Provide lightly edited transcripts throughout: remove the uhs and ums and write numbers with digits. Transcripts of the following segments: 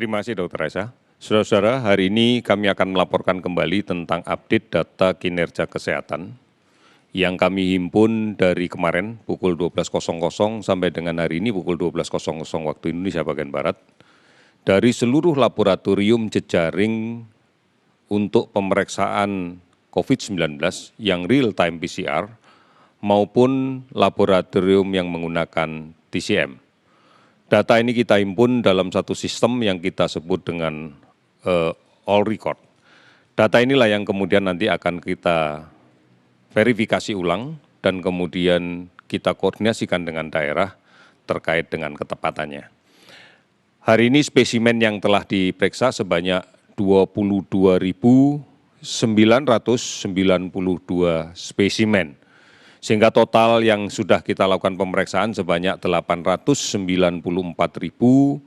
Terima kasih Dr. Reza. Saudara-saudara, hari ini kami akan melaporkan kembali tentang update data kinerja kesehatan yang kami himpun dari kemarin pukul 12.00 sampai dengan hari ini pukul 12.00 waktu Indonesia bagian Barat dari seluruh laboratorium jejaring untuk pemeriksaan COVID-19 yang real-time PCR maupun laboratorium yang menggunakan TCM. Data ini kita himpun dalam satu sistem yang kita sebut dengan all record. Data inilah yang kemudian nanti akan kita verifikasi ulang dan kemudian kita koordinasikan dengan daerah terkait dengan ketepatannya. Hari ini spesimen yang telah diperiksa sebanyak 22.992 spesimen. Sehingga total yang sudah kita lakukan pemeriksaan sebanyak 894.428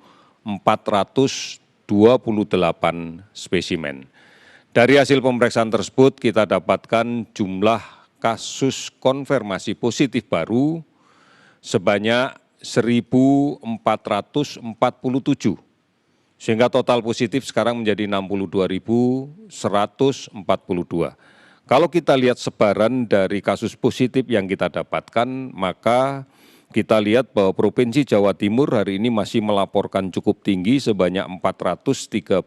spesimen. Dari hasil pemeriksaan tersebut kita dapatkan jumlah kasus konfirmasi positif baru sebanyak 1.447. Sehingga total positif sekarang menjadi 62.142. Kalau kita lihat sebaran dari kasus positif yang kita dapatkan, maka kita lihat bahwa Provinsi Jawa Timur hari ini masih melaporkan cukup tinggi sebanyak 413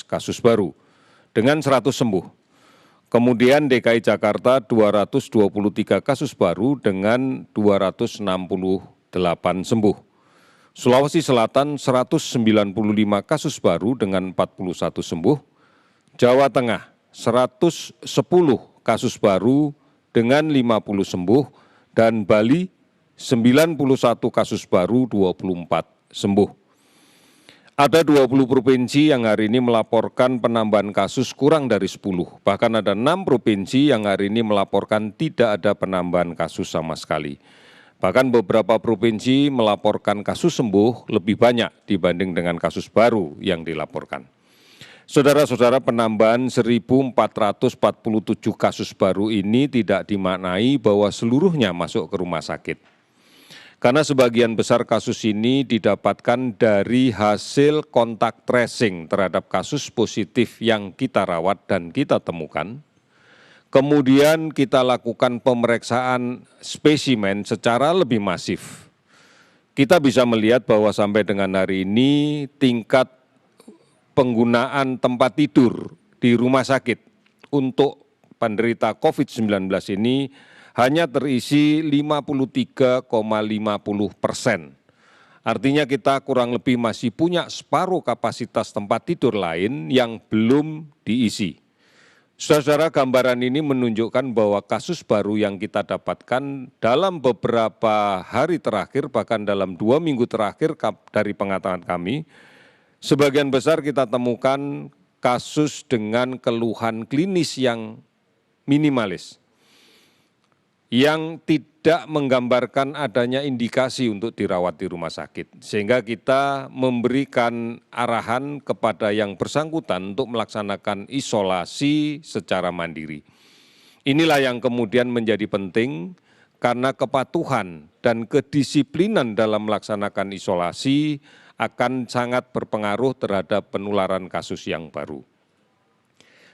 kasus baru dengan 100 sembuh. Kemudian DKI Jakarta 223 kasus baru dengan 268 sembuh. Sulawesi Selatan 195 kasus baru dengan 41 sembuh. Jawa Tengah 110 kasus baru dengan 50 sembuh dan Bali 91 kasus baru 24 sembuh. Ada 20 provinsi yang hari ini melaporkan penambahan kasus kurang dari 10. Bahkan ada 6 provinsi yang hari ini melaporkan tidak ada penambahan kasus sama sekali. Bahkan beberapa provinsi melaporkan kasus sembuh lebih banyak dibanding dengan kasus baru yang dilaporkan. Saudara-saudara, penambahan 1.447 kasus baru ini tidak dimaknai bahwa seluruhnya masuk ke rumah sakit. Karena sebagian besar kasus ini didapatkan dari hasil kontak tracing terhadap kasus positif yang kita rawat dan kita temukan. Kemudian kita lakukan pemeriksaan spesimen secara lebih masif. Kita bisa melihat bahwa sampai dengan hari ini tingkat penggunaan tempat tidur di rumah sakit untuk penderita COVID-19 ini hanya terisi 53,50%. Artinya kita kurang lebih masih punya separuh kapasitas tempat tidur lain yang belum diisi. Saudara-saudara, gambaran ini menunjukkan bahwa kasus baru yang kita dapatkan dalam beberapa hari terakhir, bahkan dalam 2 minggu terakhir dari pengetahuan kami, sebagian besar kita temukan kasus dengan keluhan klinis yang minimalis, yang tidak menggambarkan adanya indikasi untuk dirawat di rumah sakit. Sehingga kita memberikan arahan kepada yang bersangkutan untuk melaksanakan isolasi secara mandiri. Inilah yang kemudian menjadi penting karena kepatuhan dan kedisiplinan dalam melaksanakan isolasi akan sangat berpengaruh terhadap penularan kasus yang baru.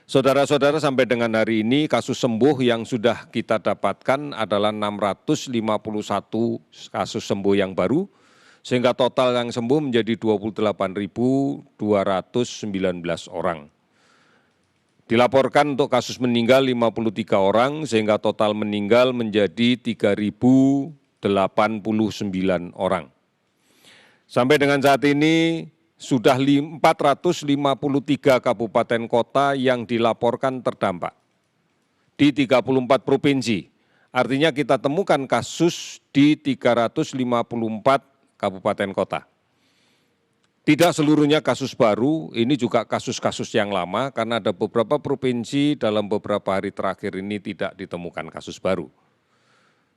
Saudara-saudara, sampai dengan hari ini kasus sembuh yang sudah kita dapatkan adalah 651 kasus sembuh yang baru, sehingga total yang sembuh menjadi 28.219 orang. Dilaporkan untuk kasus meninggal 53 orang, sehingga total meninggal menjadi 3.089 orang. Sampai dengan saat ini sudah 453 kabupaten kota yang dilaporkan terdampak di 34 provinsi. Artinya kita temukan kasus di 354 kabupaten kota. Tidak seluruhnya kasus baru, ini juga kasus-kasus yang lama karena ada beberapa provinsi dalam beberapa hari terakhir ini tidak ditemukan kasus baru.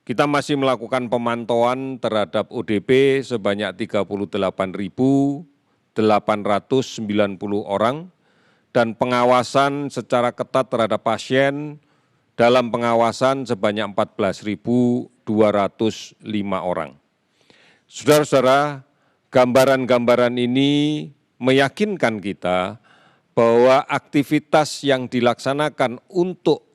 Kita masih melakukan pemantauan terhadap ODP sebanyak 38.890 orang dan pengawasan secara ketat terhadap pasien dalam pengawasan sebanyak 14.205 orang. Saudara-saudara, gambaran-gambaran ini meyakinkan kita bahwa aktivitas yang dilaksanakan untuk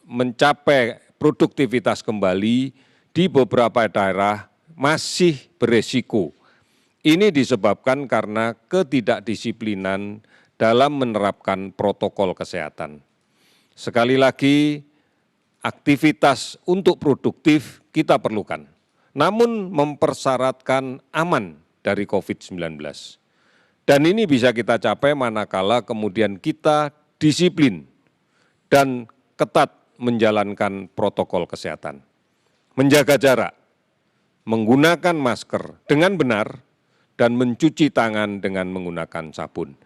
mencapai produktivitas kembali di beberapa daerah masih beresiko. Ini disebabkan karena ketidakdisiplinan dalam menerapkan protokol kesehatan. Sekali lagi, aktivitas untuk produktif kita perlukan, namun mempersyaratkan aman dari COVID-19. Dan ini bisa kita capai manakala kemudian kita disiplin dan ketat menjalankan protokol kesehatan. Menjaga jarak, menggunakan masker dengan benar, dan mencuci tangan dengan menggunakan sabun.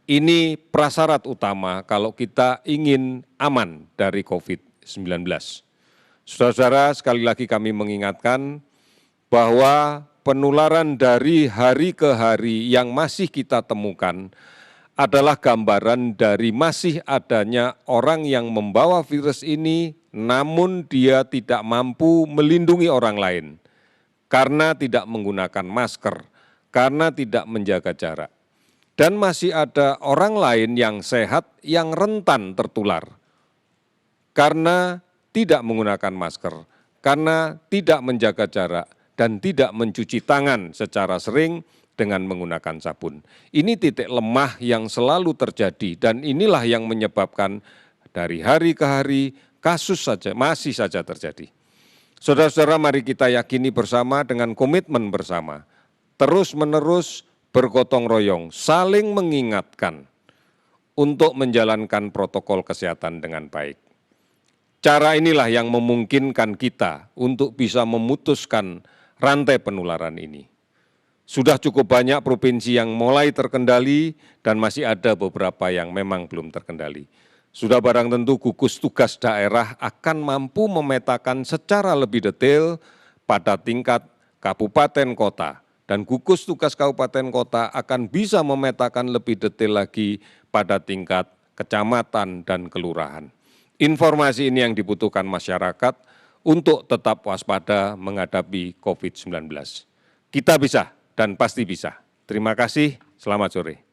Ini prasyarat utama kalau kita ingin aman dari COVID-19. Saudara-saudara, sekali lagi kami mengingatkan bahwa penularan dari hari ke hari yang masih kita temukan adalah gambaran dari masih adanya orang yang membawa virus ini namun dia tidak mampu melindungi orang lain karena tidak menggunakan masker, karena tidak menjaga jarak. Dan masih ada orang lain yang sehat yang rentan tertular karena tidak menggunakan masker, karena tidak menjaga jarak, dan tidak mencuci tangan secara sering dengan menggunakan sabun. Ini titik lemah yang selalu terjadi dan inilah yang menyebabkan dari hari ke hari kasus masih saja terjadi. Saudara-saudara, mari kita yakini bersama dengan komitmen bersama, terus-menerus bergotong royong, saling mengingatkan untuk menjalankan protokol kesehatan dengan baik. Cara inilah yang memungkinkan kita untuk bisa memutuskan rantai penularan ini. Sudah cukup banyak provinsi yang mulai terkendali dan masih ada beberapa yang memang belum terkendali. Sudah barang tentu gugus tugas daerah akan mampu memetakan secara lebih detail pada tingkat kabupaten kota dan gugus tugas kabupaten kota akan bisa memetakan lebih detail lagi pada tingkat kecamatan dan kelurahan. Informasi ini yang dibutuhkan masyarakat untuk tetap waspada menghadapi COVID-19. Kita bisa dan pasti bisa. Terima kasih, selamat sore.